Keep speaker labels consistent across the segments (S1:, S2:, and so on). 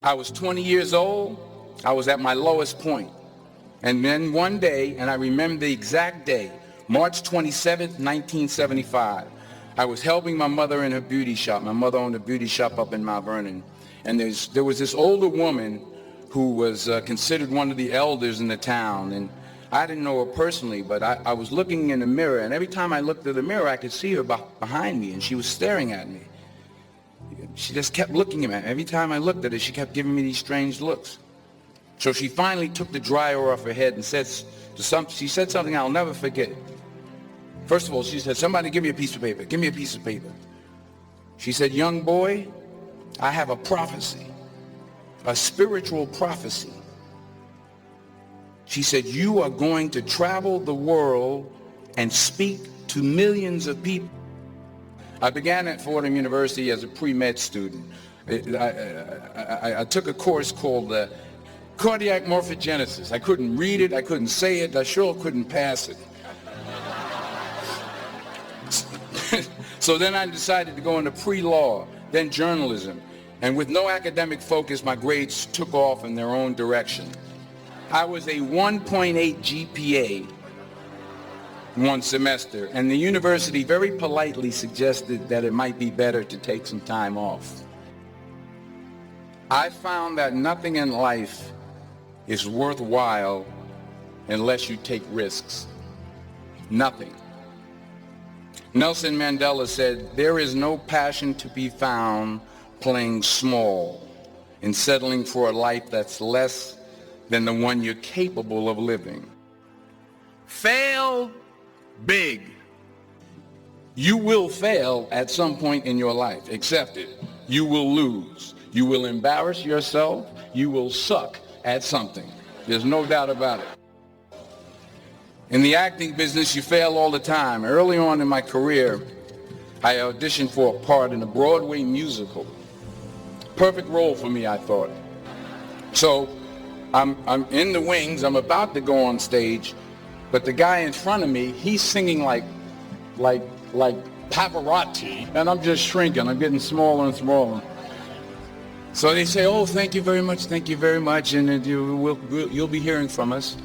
S1: I was 20 years old. I was at my lowest point. And then one day, and I remember the exact day, March 27th, 1975, I was helping my mother in her beauty shop. My mother owned a beauty shop up in Mount Vernon. And there was this older woman who was considered one of the elders in the town. And I didn't know her personally, but I was looking in the mirror. And every time I looked at the mirror, I could see her behind me, and she was staring at me. She just kept looking at me. Every time I looked at her, she kept giving me these strange looks. So she finally took the dryer off her head and she said something I'll never forget. First of all, she said, "Somebody give me a piece of paper. Give me a piece of paper." She said, "Young boy, I have a prophecy, a spiritual prophecy." She said, "You are going to travel the world and speak to millions of people." I began at Fordham University as a pre-med student. I took a course called cardiac morphogenesis. I couldn't read it, I couldn't say it, I sure couldn't pass it. So then I decided to go into pre-law, then journalism. And with no academic focus, my grades took off in their own direction. I was a 1.8 GPA one semester, and the university very politely suggested that it might be better to take some time off. I found that nothing in life is worthwhile unless you take risks. Nothing. Nelson Mandela said, "There is no passion to be found playing small and settling for a life that's less than the one you're capable of living." Fail big. You will fail at some point in your life. Accept it. You will lose. You will embarrass yourself. You will suck at something. There's no doubt about it. In the acting business, you fail all the time. Early on in my career, I auditioned for a part in a Broadway musical. Perfect role for me, I thought. So I'm in the wings. I'm about to go on stage, but the guy in front of me, he's singing like Pavarotti, and I'm just shrinking. I'm getting smaller and smaller. So they say, "Oh, thank you very much, and you'll be hearing from us."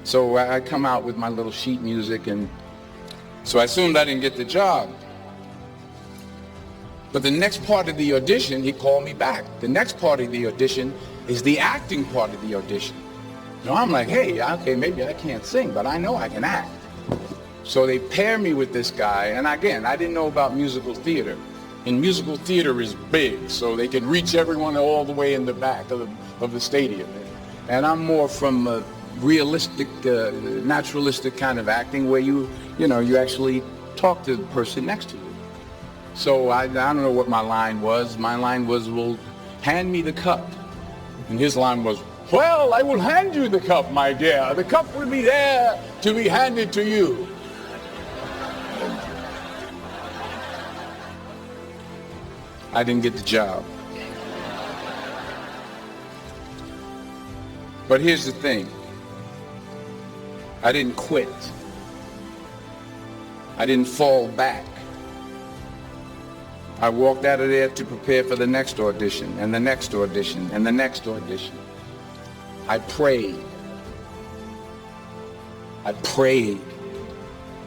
S1: So I come out with my little sheet music, and so I assumed I didn't get the job. But the next part of the audition, he called me back. The next part of the audition is the acting part of the audition. So I'm like, hey, okay, maybe I can't sing, but I know I can act. So they pair me with this guy, and again, I didn't know about musical theater. And musical theater is big, so they can reach everyone all the way in the back of the stadium. And I'm more from a realistic, naturalistic kind of acting where you actually talk to the person next to you. So I don't know what my line was. My line was, "Well, hand me the cup." And his line was, "Well, I will hand you the cup, my dear. The cup will be there to be handed to you." I didn't get the job. But here's the thing. I didn't quit. I didn't fall back. I walked out of there to prepare for the next audition, and the next audition, and the next audition. I prayed. I prayed.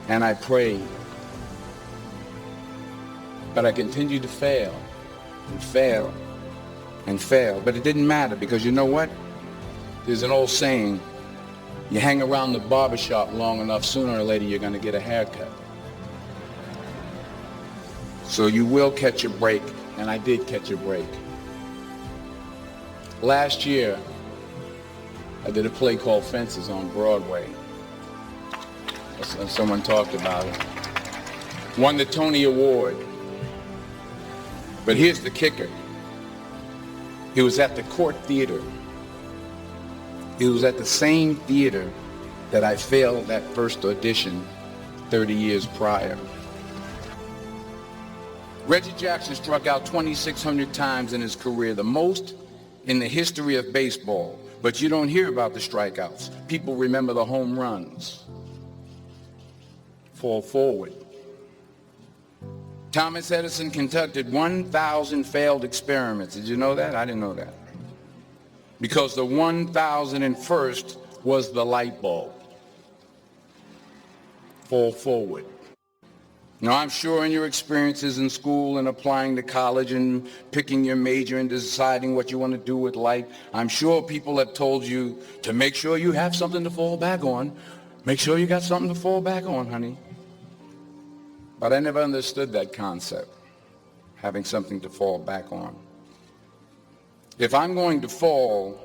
S1: And I prayed. But I continued to fail, and fail, and fail. But it didn't matter, because you know what? There's an old saying, you hang around the barbershop long enough, sooner or later you're going to get a haircut. So you will catch a break, and I did catch a break. Last year, I did a play called Fences on Broadway. Someone talked about it. Won the Tony Award. But here's the kicker. It was at the Court Theater. It was at the same theater that I failed that first audition 30 years prior. Reggie Jackson struck out 2,600 times in his career, the most in the history of baseball. But you don't hear about the strikeouts. People remember the home runs. Fall forward. Thomas Edison conducted 1,000 failed experiments. Did you know that? I didn't know that. because the 1001st was the light bulb. Fall forward. Now, I'm sure in your experiences in school and applying to college and picking your major and deciding what you want to do with life, I'm sure people have told you to make sure you have something to fall back on. Make sure you got something to fall back on, honey. But I never understood that concept, having something to fall back on. If I'm going to fall,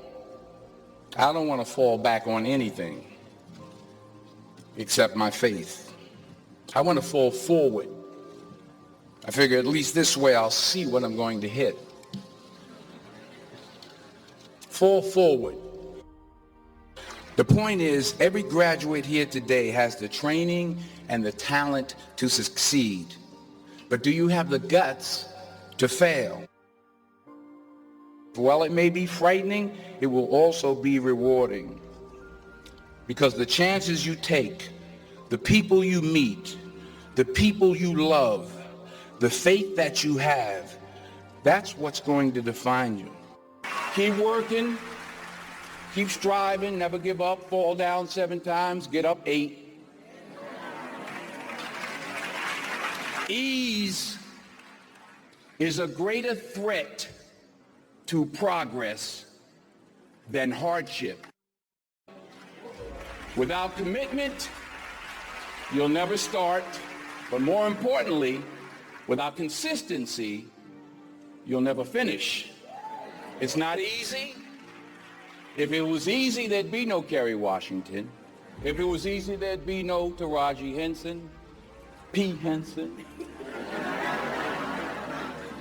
S1: I don't want to fall back on anything except my faith. I want to fall forward. I figure at least this way I'll see what I'm going to hit. Fall forward. The point is, every graduate here today has the training and the talent to succeed. But do you have the guts to fail? While it may be frightening, it will also be rewarding. Because the chances you take, the people you meet, the people you love, the faith that you have, that's what's going to define you. Keep working, keep striving, never give up, fall down 7 times, get up 8. Ease is a greater threat to progress than hardship. Without commitment, you'll never start. But more importantly, without consistency, you'll never finish. It's not easy. If it was easy, there'd be no Kerry Washington. If it was easy, there'd be no Taraji Henson, P. Henson.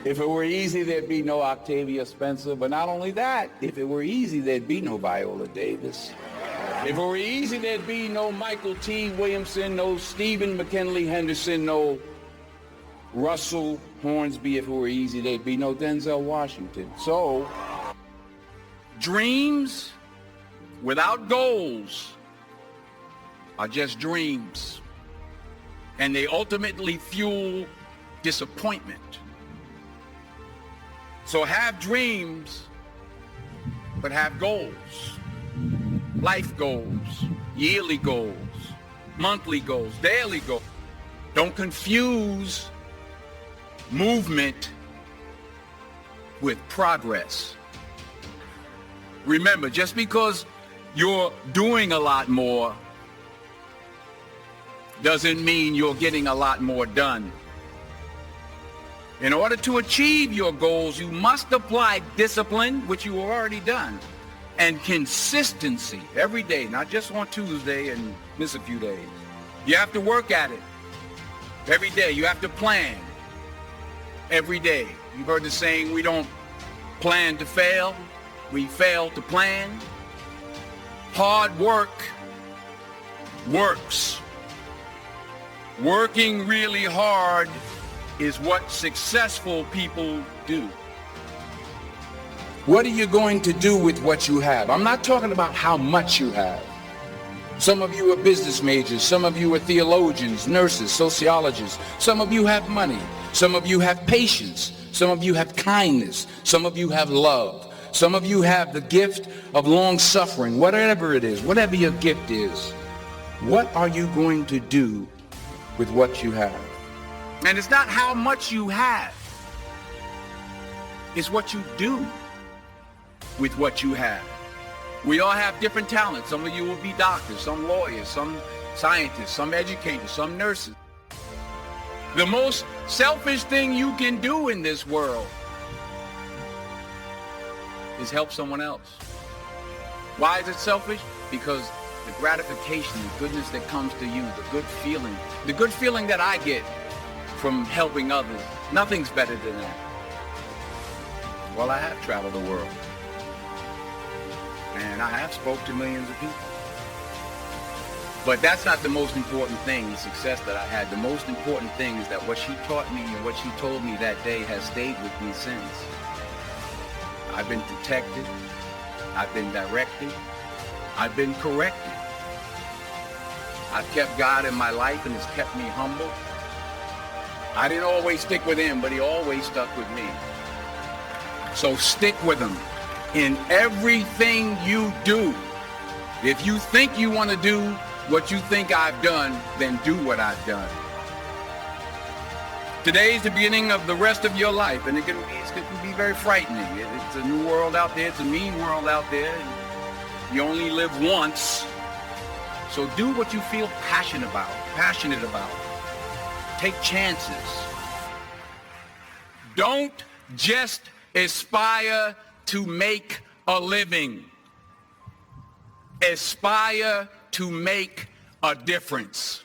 S1: If it were easy, there'd be no Octavia Spencer. But not only that, if it were easy, there'd be no Viola Davis. If it were easy, there'd be no Michael T. Williamson, no Stephen McKinley Henderson, no Russell Hornsby. If it were easy, there'd be no Denzel Washington. So, dreams without goals are just dreams. And they ultimately fuel disappointment. So have dreams, but have goals. Life goals, yearly goals, monthly goals, daily goals. Don't confuse movement with progress. Remember, just because you're doing a lot more doesn't mean you're getting a lot more done. In order to achieve your goals, you must apply discipline, which you have already done, and consistency every day, not just on Tuesday and miss a few days. You have to work at it every day. You have to plan every day. You've heard the saying, we don't plan to fail, we fail to plan. Hard work works. Working really hard is what successful people do. What are you going to do with what you have? I'm not talking about how much you have. Some of you are business majors. Some of you are theologians, nurses, sociologists. Some of you have money. Some of you have patience. Some of you have kindness. Some of you have love. Some of you have the gift of long suffering. Whatever it is, whatever your gift is, what are you going to do with what you have? And it's not how much you have. It's what you do with what you have. We all have different talents. Some of you will be doctors, some lawyers, some scientists, some educators, some nurses. The most selfish thing you can do in this world is help someone else. Why is it selfish? Because the gratification, the goodness that comes to you, the good feeling that I get from helping others, nothing's better than that. Well, I have traveled the world. And I have spoke to millions of people. But that's not the most important thing, the success that I had. The most important thing is that what she taught me and what she told me that day has stayed with me since. I've been protected. I've been directed. I've been corrected. I've kept God in my life and it's kept me humble. I didn't always stick with him, but he always stuck with me. So stick with him. in everything you do. If you think you want to do what you think I've done, then do what I've done. Today is the beginning of the rest of your life, and it can be very frightening. It's a new world out there. It's a mean world out there. You only live once. So do what you feel passionate about. Take chances. Don't just aspire to make a living. Aspire to make a difference.